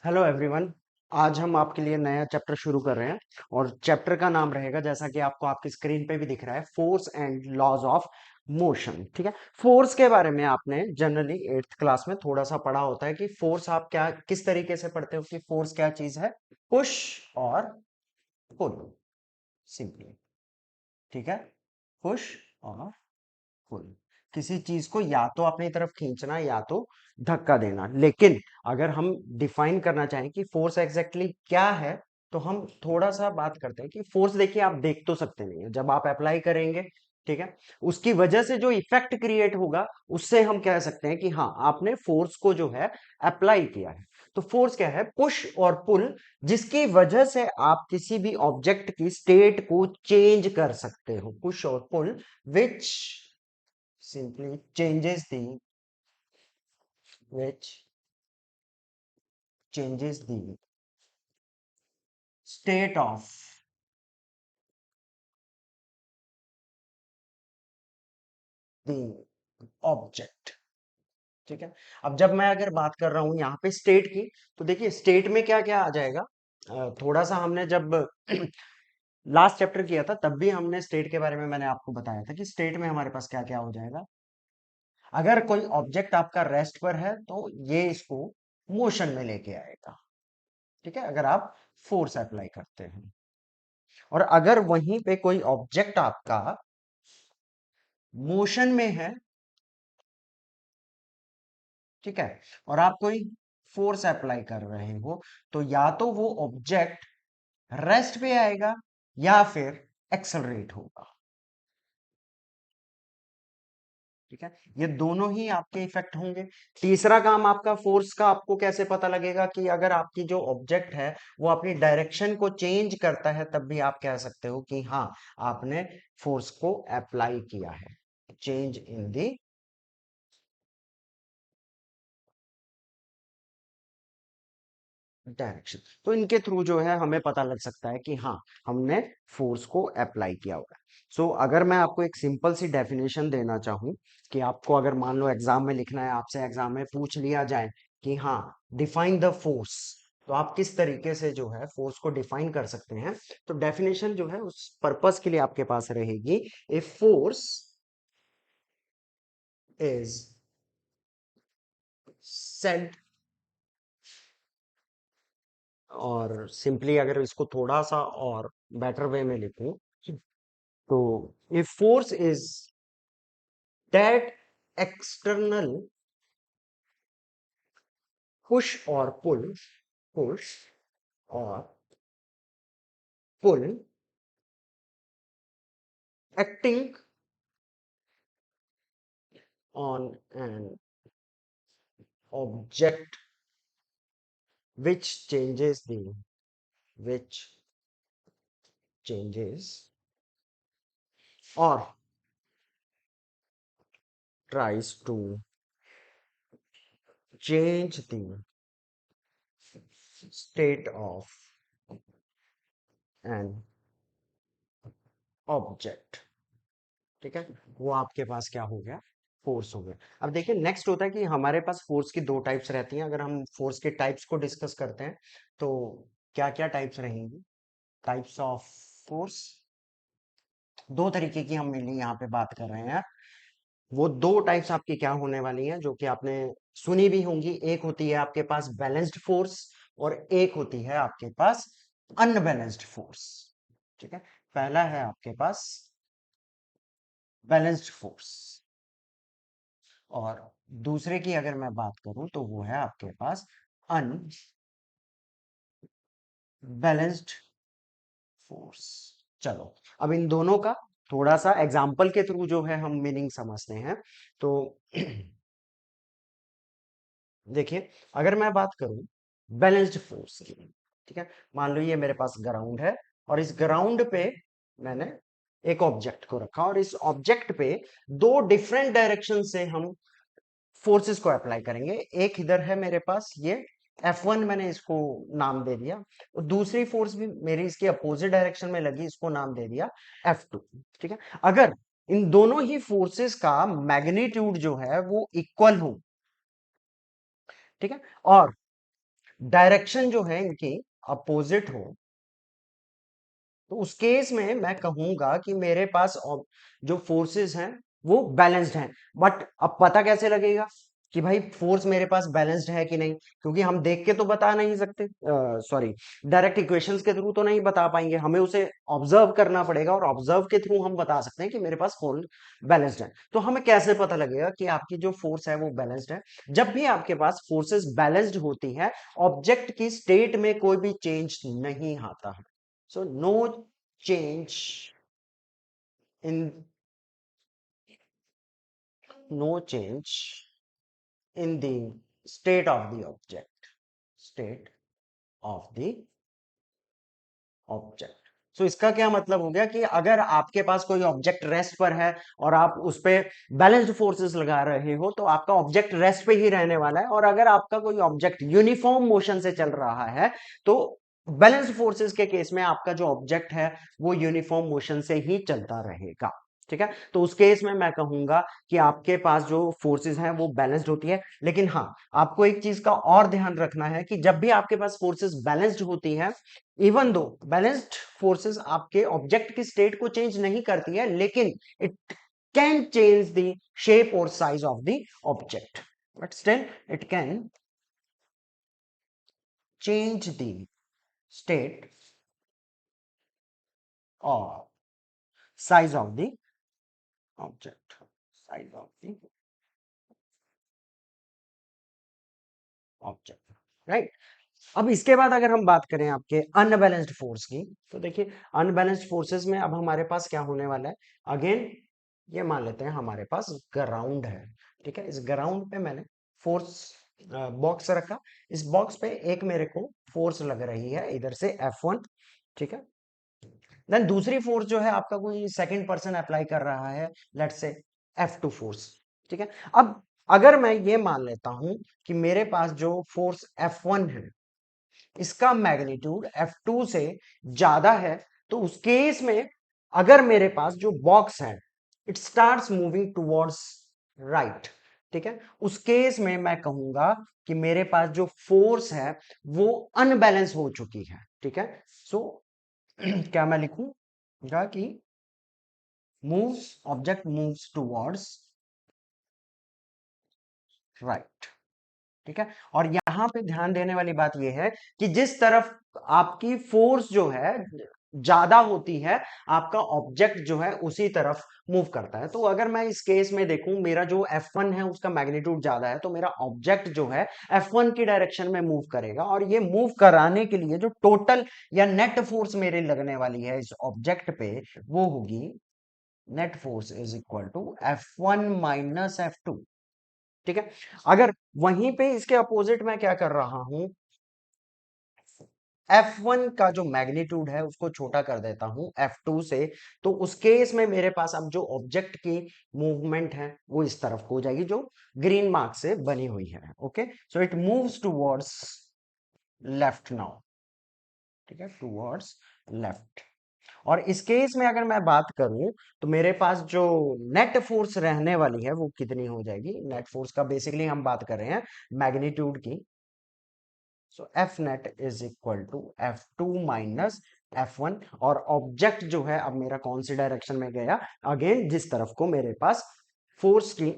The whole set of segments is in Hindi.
Hello everyone. आज हम आपके लिए नया चैप्टर शुरू कर रहे हैं और चैप्टर का नाम रहेगा, जैसा कि आपको आपकी स्क्रीन पे भी दिख रहा है, force and laws of motion. ठीक है। फोर्स के बारे में आपने जनरली एट्थ क्लास में थोड़ा सा पढ़ा होता है कि फोर्स आप क्या किस तरीके से पढ़ते हो कि फोर्स क्या चीज है। पुश और पुल, सिंपली। ठीक है। पुश और पुल, किसी चीज को या तो अपनी तरफ खींचना या तो धक्का देना। लेकिन अगर हम डिफाइन करना चाहें कि फोर्स एग्जैक्टली क्या है, तो हम थोड़ा सा बात करते हैं कि फोर्स, देखिए, आप देख तो सकते नहीं है, जब आप अप्लाई करेंगे, ठीक है, उसकी वजह से जो इफेक्ट क्रिएट होगा, उससे हम कह सकते हैं कि हाँ, आपने फोर्स को जो है अप्लाई किया है। तो फोर्स क्या है? पुश और पुल, जिसकी वजह से आप किसी भी ऑब्जेक्ट की स्टेट को चेंज कर सकते हो। पुश और पुल विच simply which changes the state of the object। ठीक है। अब जब मैं अगर बात कर रहा हूं यहाँ पे स्टेट की, तो देखिए स्टेट में क्या क्या आ जाएगा। थोड़ा सा हमने जब लास्ट चैप्टर किया था, तब भी हमने स्टेट के बारे में मैंने आपको बताया था कि स्टेट में हमारे पास क्या क्या हो जाएगा। अगर कोई ऑब्जेक्ट आपका रेस्ट पर है, तो ये इसको मोशन में लेके आएगा। ठीक है, अगर आप फोर्स अप्लाई करते हैं। और अगर वहीं पे कोई ऑब्जेक्ट आपका मोशन में है, ठीक है, और आप कोई फोर्स अप्लाई कर रहे हो, तो या तो वो ऑब्जेक्ट रेस्ट पे आएगा या फिर एक्सेलरेट होगा। ठीक है, ये दोनों ही आपके इफेक्ट होंगे। तीसरा काम आपका फोर्स का, आपको कैसे पता लगेगा कि अगर आपकी जो ऑब्जेक्ट है वो अपनी डायरेक्शन को चेंज करता है, तब भी आप कह सकते हो कि हाँ, आपने फोर्स को अप्लाई किया है। चेंज इन दी डायरेक्शन, तो इनके थ्रू जो है हमें पता लग सकता है कि हाँ, हमने फोर्स को अप्लाई किया हुआ है। सो अगर मैं आपको एक सिंपल सी डेफिनेशन देना चाहूँ कि आपको अगर मान लो एग्जाम में लिखना है, आपसे एग्जाम में पूछ लिया जाए कि हाँ, डिफाइन द फोर्स, तो आप किस तरीके से जो है फोर्स को डिफाइन कर सकते हैं। तो डेफिनेशन जो है उस पर्पस के लिए आपके पास रहेगी, ए फोर्स इज सेड, और सिंपली अगर इसको थोड़ा सा और बेटर वे में लिखूं, तो if force is that external push or push or pull acting on an object which changes the which changes or tries to change the state of an object। ठीक है, वो आपके पास क्या हो गया? फोर्स हो गया। अब देखिए नेक्स्ट होता है कि हमारे पास फोर्स की दो टाइप्स रहती हैं। अगर हम फोर्स के टाइप्स को डिस्कस करते हैं, तो क्या क्या टाइप्स रहेंगी? टाइप्स ऑफ फोर्स, दो तरीके की हम मेनली यहाँ पे बात कर रहे हैं। वो दो टाइप्स आपकी क्या होने वाली हैं, जो कि आपने सुनी भी होंगी। एक होती है आपके पास बैलेंस्ड फोर्स, और एक होती है आपके पास अनबैलेंस्ड फोर्स। ठीक है, पहला है आपके पास बैलेंस्ड फोर्स, और दूसरे की अगर मैं बात करूं तो वो है आपके पास अनबैलेंस्ड फोर्स। चलो, अब इन दोनों का थोड़ा सा एग्जाम्पल के थ्रू जो है हम मीनिंग समझते हैं। तो देखिए, अगर मैं बात करूं बैलेंस्ड फोर्स की, ठीक है, मान लो ये मेरे पास ग्राउंड है, और इस ग्राउंड पे मैंने एक ऑब्जेक्ट को रखा, और इस ऑब्जेक्ट पे दो डिफरेंट डायरेक्शन से हम फोर्सेस को अप्लाई करेंगे। एक इधर है मेरे पास, ये F1 मैंने इसको नाम दे दिया, और दूसरी फोर्स भी मेरी इसकी अपोजिट डायरेक्शन में लगी, इसको नाम दे दिया F2। ठीक है, अगर इन दोनों ही फोर्सेस का मैग्नीट्यूड जो है वो इक्वल हो, ठीक है, और डायरेक्शन जो है इनकी अपोजिट हो, तो उस केस में मैं कहूंगा कि मेरे पास जो फोर्सेस हैं वो बैलेंस्ड हैं। बट अब पता कैसे लगेगा कि भाई फोर्स मेरे पास बैलेंस्ड है कि नहीं? क्योंकि हम देख के तो बता नहीं सकते, सॉरी, डायरेक्ट इक्वेशंस के थ्रू तो नहीं बता पाएंगे, हमें उसे ऑब्जर्व करना पड़ेगा, और ऑब्जर्व के थ्रू हम बता सकते हैं कि मेरे पास फोर्स बैलेंस्ड है। तो हमें कैसे पता लगेगा कि आपकी जो फोर्स है वो बैलेंस्ड है? जब भी आपके पास फोर्सेस बैलेंस्ड होती है, ऑब्जेक्ट की स्टेट में कोई भी चेंज नहीं आता है। So no change in no change in the state of the object. State of the object. So इसका क्या मतलब हो गया कि अगर आपके पास कोई ऑब्जेक्ट रेस्ट पर है और आप उस पे बैलेंस्ड फोर्सेस लगा रहे हो, तो आपका ऑब्जेक्ट रेस्ट पे ही रहने वाला है। और अगर आपका कोई ऑब्जेक्ट यूनिफॉर्म मोशन से चल रहा है, तो बैलेंस्ड फोर्सेस के केस में आपका जो ऑब्जेक्ट है वो यूनिफॉर्म मोशन से ही चलता रहेगा। ठीक है, तो उस केस में मैं कहूंगा कि आपके पास जो फोर्सेस हैं वो बैलेंस्ड होती है। लेकिन हाँ, आपको एक चीज का और ध्यान रखना है कि जब भी आपके पास फोर्सेस बैलेंस्ड होती है, इवन दो बैलेंस्ड फोर्सेस आपके ऑब्जेक्ट की स्टेट को चेंज नहीं करती है, लेकिन it can change the shape और size of the object, but still it can change the state और size of the object, size of the object, right. अब इसके बाद अगर हम बात करें आपके अनबैलेंस्ड फोर्स की, तो देखिए अनबैलेंस्ड फोर्सेस में अब हमारे पास क्या होने वाला है? अगेन ये मान लेते हैं हमारे पास ग्राउंड है। ठीक है, इस ग्राउंड पे मैंने फोर्स बॉक्स रखा। इस बॉक्स पे एक मेरे को फोर्स लग रही है इधर से F1। ठीक है, देन दूसरी फोर्स जो है आपका कोई सेकंड पर्सन अप्लाई कर रहा है, लेट्स से F2 फोर्स। ठीक है, अब अगर मैं ये मान लेता हूं कि मेरे पास जो फोर्स F1 है इसका मैग्नीट्यूड F2 से ज्यादा है, तो उस केस में अगर मेरे पास जो बॉक्स है it starts moving towards right, ठीक है, उस केस में मैं कहूंगा कि मेरे पास जो फोर्स है वो अनबैलेंस हो चुकी है। ठीक है, सो क्या मैं लिखूंगा कि moves object moves towards right. ठीक है, और यहां पे ध्यान देने वाली बात यह है कि जिस तरफ आपकी फोर्स जो है ज्यादा होती है, आपका ऑब्जेक्ट जो है उसी तरफ मूव करता है। तो अगर मैं इस केस में देखूं, मेरा जो F1 है उसका मैग्नीट्यूड ज्यादा है, तो मेरा ऑब्जेक्ट जो है F1 की डायरेक्शन में मूव करेगा, और ये मूव कराने के लिए जो टोटल या नेट फोर्स मेरे लगने वाली है इस ऑब्जेक्ट पे, वो होगी net force is equal to F1 minus F2। ठीक है, अगर वहीं पे इसके अपोजिट मैं क्या कर रहा हूं, F1 का जो मैग्नीट्यूड है उसको छोटा कर देता हूं F2 से, तो उस केस में मेरे पास अब जो ऑब्जेक्ट की मूवमेंट है वो इस तरफ को हो जाएगी, जो ग्रीन मार्क से बनी हुई है। Okay, so it moves towards left now. ठीक है, टुवर्ड्स लेफ्ट। और इस केस में अगर मैं बात करूं, तो मेरे पास जो नेट फोर्स रहने वाली है वो कितनी हो जाएगी? नेट फोर्स का बेसिकली हम बात कर रहे हैं मैग्नीट्यूड की। So F net is equal to F2 minus F1। और ऑब्जेक्ट जो है अब मेरा कौन सी डायरेक्शन में गया? अगेन जिस तरफ को मेरे पास फोर्स की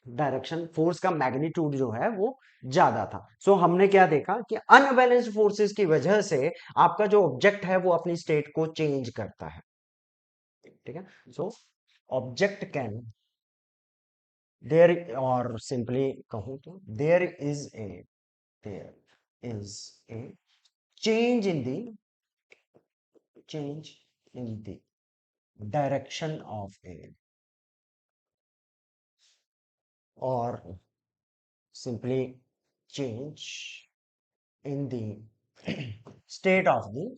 डायरेक्शन, फोर्स का मैग्नीट्यूड जो है वो ज्यादा था। सो हमने क्या देखा कि अनबैलेंस्ड फोर्सेस की वजह से आपका जो ऑब्जेक्ट है वो अपनी स्टेट को चेंज करता है। ठीक है, सो ऑब्जेक्ट कैन देयर, और सिंपली कहूं तो there is a change in the change in the direction of a, or simply change in the state of the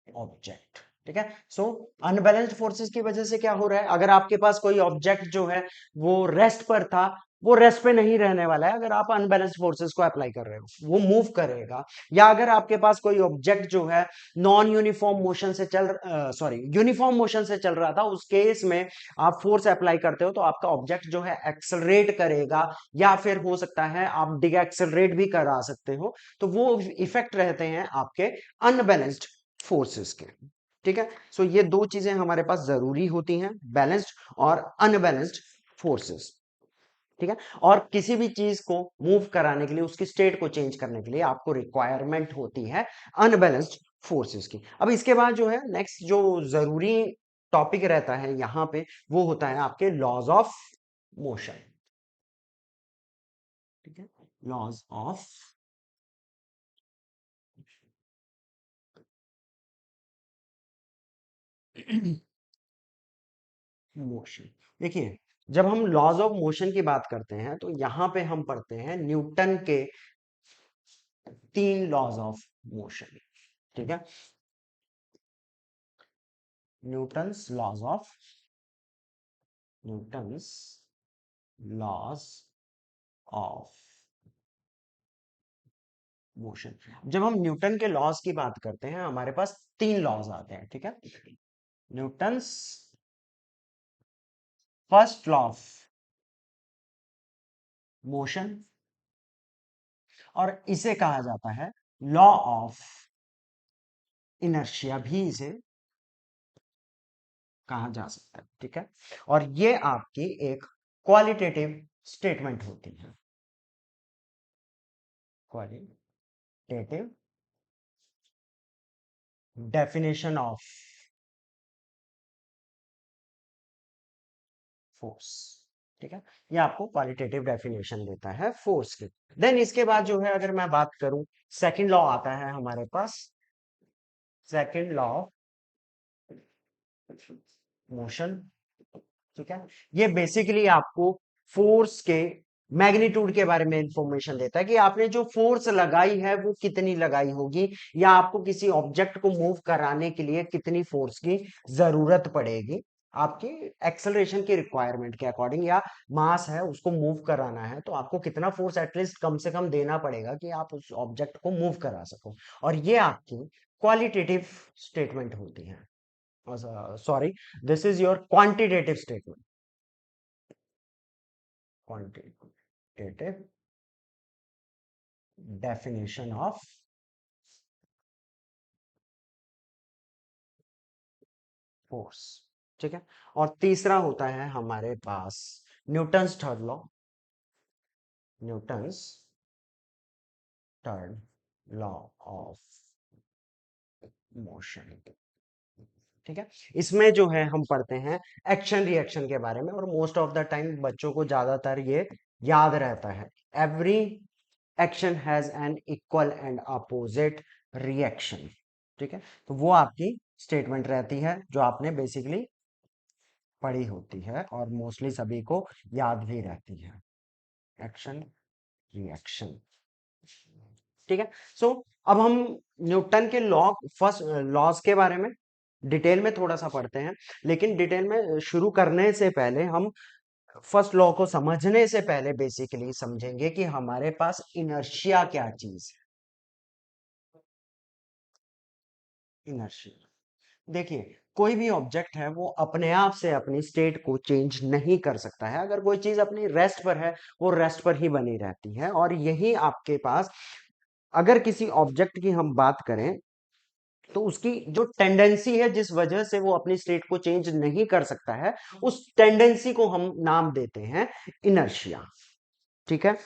object. ठीक है, सो अनबैलेंस्ड फोर्सेस की वजह से क्या हो रहा है? अगर आपके पास कोई ऑब्जेक्ट जो है वो रेस्ट पर था, वो रेस्ट पे नहीं रहने वाला है अगर आप अनबैलेंस्ड फोर्सेस को अप्लाई कर रहे हो, वो मूव करेगा। या अगर आपके पास कोई ऑब्जेक्ट जो है नॉन यूनिफॉर्म मोशन से सॉरी यूनिफॉर्म मोशन से चल रहा था, उस केस में आप फोर्स अप्लाई करते हो तो आपका ऑब्जेक्ट जो है एक्सेलरेट करेगा, या फिर हो सकता है आप डी एक्सेलरेट भी करा सकते हो। तो वो इफेक्ट रहते हैं आपके अनबैलेंस्ड फोर्सेस के। ठीक है, सो ये दो चीजें हमारे पास जरूरी होती हैं, बैलेंस्ड और अनबैलेंस्ड फोर्सेस। ठीक है, और किसी भी चीज को मूव कराने के लिए, उसकी स्टेट को चेंज करने के लिए आपको रिक्वायरमेंट होती है अनबैलेंस्ड फोर्सेस की। अब इसके बाद जो है नेक्स्ट जो जरूरी टॉपिक रहता है यहां पे, वो होता है आपके लॉज ऑफ मोशन। ठीक है, लॉज ऑफ मोशन। देखिए, जब हम लॉज ऑफ मोशन की बात करते हैं तो यहां पे हम पढ़ते हैं न्यूटन के 3 लॉज ऑफ मोशन। ठीक है, Newton's laws of Newton's laws of motion. जब हम न्यूटन के लॉज की बात करते हैं हमारे पास 3 लॉज आते हैं। ठीक है, Newton's first law of motion, और इसे कहा जाता है लॉ ऑफ इनर्शिया भी इसे कहा जा सकता है। ठीक है, और ये आपकी एक क्वालिटेटिव स्टेटमेंट होती है, क्वालिटेटिव डेफिनेशन ऑफ फोर्स। ठीक है, ये आपको क्वालिटेटिव डेफिनेशन देता है फोर्स की। देन इसके बाद जो है अगर मैं बात करूं, सेकंड लॉ आता है हमारे पास, सेकंड लॉ ऑफ मोशन। ठीक है, ये बेसिकली आपको फोर्स के मैग्नीट्यूड के बारे में इंफॉर्मेशन देता है कि आपने जो फोर्स लगाई है वो कितनी लगाई होगी, या आपको किसी ऑब्जेक्ट को मूव कराने के लिए कितनी फोर्स की जरूरत पड़ेगी आपकी एक्सेलरेशन की रिक्वायरमेंट के अकॉर्डिंग, या मास है उसको मूव कराना है तो आपको कितना फोर्स एटलीस्ट कम से कम देना पड़ेगा कि आप उस ऑब्जेक्ट को मूव करा सको। और ये आपकी क्वालिटेटिव स्टेटमेंट होती है, sorry, this is your quantitative statement, quantitative definition of force। ठीक है, और तीसरा होता है हमारे पास Newton's third law, Newton's third law of motion. ठीक है, इसमें जो है हम पढ़ते हैं एक्शन रिएक्शन के बारे में, और मोस्ट ऑफ द टाइम बच्चों को ज्यादातर ये याद रहता है, every action has an equal and opposite reaction. ठीक है, तो वो आपकी स्टेटमेंट रहती है जो आपने बेसिकली पढ़ी होती है और मोस्टली सभी को याद भी रहती है, एक्शन रिएक्शन। ठीक है, सो अब हम न्यूटन के लॉ, फर्स्ट लॉज के बारे में डिटेल में थोड़ा सा पढ़ते हैं। लेकिन डिटेल में शुरू करने से पहले हम फर्स्ट लॉ को समझने से पहले बेसिकली समझेंगे कि हमारे पास इनर्शिया क्या चीज है। इनर्शिया, देखिए, कोई भी ऑब्जेक्ट है वो अपने आप से अपनी स्टेट को चेंज नहीं कर सकता है। अगर कोई चीज अपनी रेस्ट पर है वो रेस्ट पर ही बनी रहती है, और यही आपके पास अगर किसी ऑब्जेक्ट की हम बात करें तो उसकी जो टेंडेंसी है जिस वजह से वो अपनी स्टेट को चेंज नहीं कर सकता है, उस टेंडेंसी को हम नाम देते हैं इनर्शिया। ठीक है,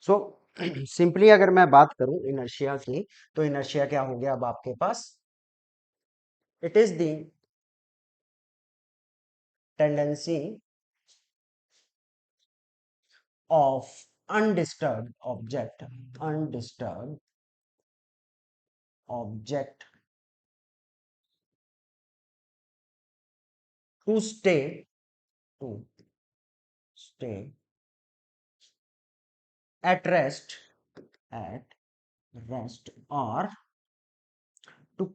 सो सिंपली अगर मैं बात करूं इनर्शिया की, तो इनर्शिया क्या हो गया अब आपके पास, it is the tendency of undisturbed object to to stay at at rest, or to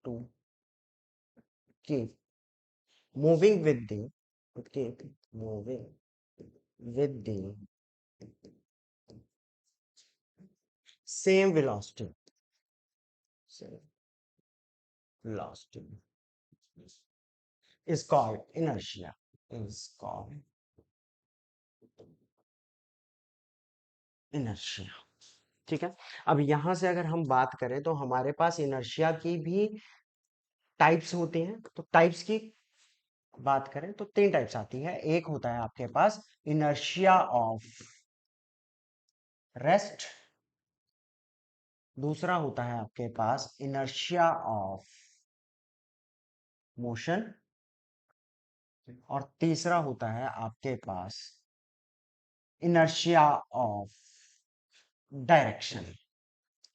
to keep moving with the keep moving with the same velocity. Same velocity is called inertia. Is called inertia. ठीक है। अब यहां से अगर हम बात करें तो हमारे पास इनर्शिया की भी टाइप्स होती हैं। तो टाइप्स की बात करें तो तीन टाइप्स आती है। एक होता है आपके पास इनर्शिया ऑफ रेस्ट, दूसरा होता है आपके पास इनर्शिया ऑफ मोशन, और तीसरा होता है आपके पास इनर्शिया ऑफ डायरेक्शन।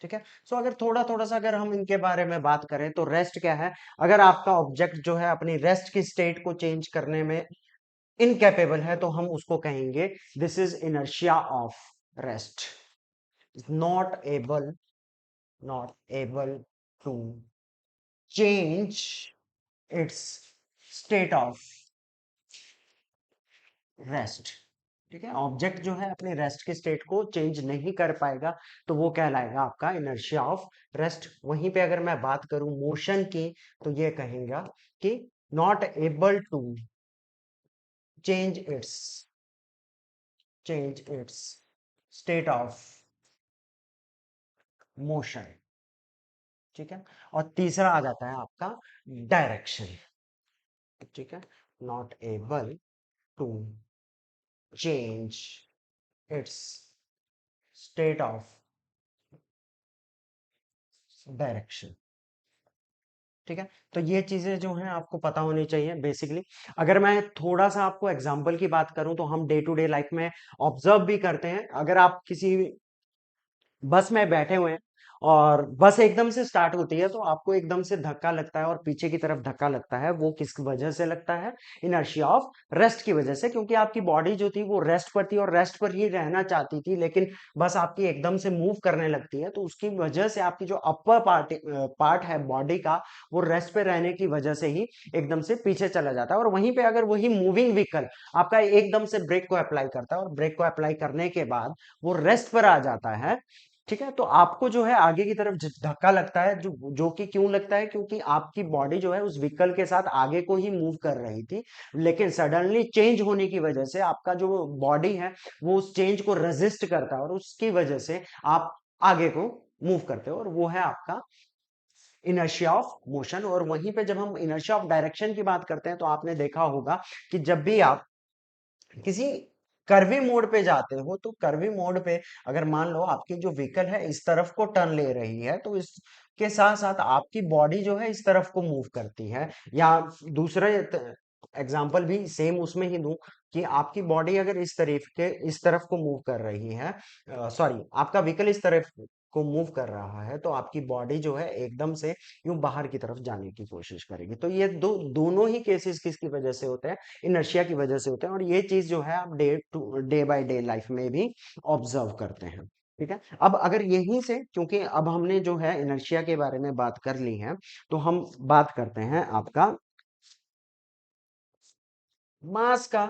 ठीक है। सो अगर थोड़ा थोड़ा सा अगर हम इनके बारे में बात करें तो रेस्ट क्या है? अगर आपका ऑब्जेक्ट जो है अपनी रेस्ट की स्टेट को चेंज करने में इनकेपेबल है तो हम उसको कहेंगे this is inertia of rest. Not able, not able to change its state of rest. ठीक है। ऑब्जेक्ट जो है अपने रेस्ट के स्टेट को चेंज नहीं कर पाएगा तो वो कहलाएगा आपका इनर्शिया ऑफ रेस्ट। वहीं पे अगर मैं बात करूं मोशन की तो ये कहेगा कि not able to change its change its state of motion. ठीक है। और तीसरा आ जाता है आपका डायरेक्शन। ठीक है। Not able to change its state of direction. ठीक है। तो ये चीजें जो हैं आपको पता होनी चाहिए बेसिकली। अगर मैं थोड़ा सा आपको एग्जांपल की बात करूं तो हम डे टू डे लाइफ में ऑब्जर्व भी करते हैं। अगर आप किसी बस में बैठे हुए हैं और बस एकदम से स्टार्ट होती है तो आपको एकदम से धक्का लगता है और पीछे की तरफ धक्का लगता है, वो किस वजह से लगता है? इनर्शिया ऑफ रेस्ट की वजह से। क्योंकि आपकी बॉडी जो थी वो रेस्ट पर थी और रेस्ट पर ही रहना चाहती थी, लेकिन बस आपकी एकदम से मूव करने लगती है तो उसकी वजह से आपकी जो अपर पार्ट है बॉडी का वो रेस्ट पे रहने की वजह से ही एकदम से पीछे चला जाता है। और वहीं पे अगर वही मूविंग व्हीकल आपका एकदम से ब्रेक को अप्लाई करता है और ब्रेक को अप्लाई करने के बाद वो रेस्ट पर आ जाता है, ठीक है, तो आपको जो है आगे की तरफ धक्का लगता है। जो जो कि क्यों लगता है? क्योंकि आपकी बॉडी जो है उस व्हीकल के साथ आगे को ही मूव कर रही थी, लेकिन सडनली चेंज होने की वजह से आपका जो बॉडी है वो उस चेंज को रेजिस्ट करता है और उसकी वजह से आप आगे को मूव करते हो, और वो है आपका इनर्शिया ऑफ मोशन। और वहीं पे जब हम इनर्शिया ऑफ डायरेक्शन की बात करते हैं तो आपने देखा होगा कि जब भी आप किसी कर्वी मोड पे जाते हो तो कर्वी मोड पे अगर मान लो आपकी जो व्हीकल है इस तरफ को टर्न ले रही है तो इसके साथ साथ आपकी बॉडी जो है इस तरफ को मूव करती है। या दूसरा एग्जांपल भी सेम उसमें ही दूं कि आपकी बॉडी अगर इस तरफ को मूव कर रही है, सॉरी आपका व्हीकल इस तरफ को मूव कर रहा है तो आपकी बॉडी जो है एकदम से यूं बाहर की तरफ जाने की कोशिश करेगी। तो ये दोनों ही केसेस किसकी वजह से होते हैं? इनर्शिया की वजह से होते हैं। और ये चीज जो है आप डे बाय डे लाइफ में भी ऑब्जर्व करते हैं। ठीक है। अब अगर यहीं से, क्योंकि अब हमने जो है इनर्शिया के बारे में बात कर ली है, तो हम बात करते हैं आपका मास का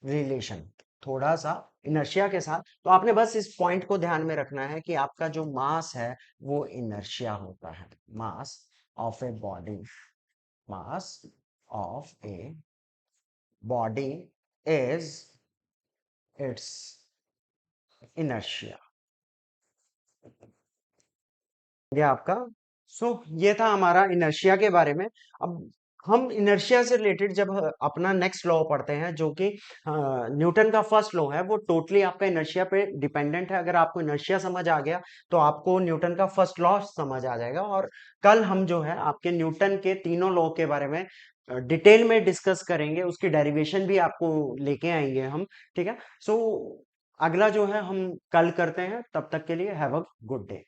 रिलेशन थोड़ा सा इनर्शिया के साथ। तो आपने बस इस पॉइंट को ध्यान में रखना है कि आपका जो मास है वो इनर्शिया होता है। Mass of a body, mass of a body is it's inertia. ये आपका ये था हमारा इनर्शिया के बारे में। अब हम इनर्शिया से रिलेटेड जब अपना नेक्स्ट लॉ पढ़ते हैं जो कि न्यूटन का फर्स्ट लॉ है, वो टोटली आपका इनर्शिया पे डिपेंडेंट है। अगर आपको इनर्शिया समझ आ गया तो आपको न्यूटन का फर्स्ट लॉ समझ आ जाएगा। और कल हम जो है आपके न्यूटन के तीनों लॉ के बारे में डिटेल में डिस्कस करेंगे, उसकी डेरिवेशन भी आपको लेके आएंगे हम। ठीक है। अगला जो है हम कल करते हैं। तब तक के लिए हैव अ गुड डे।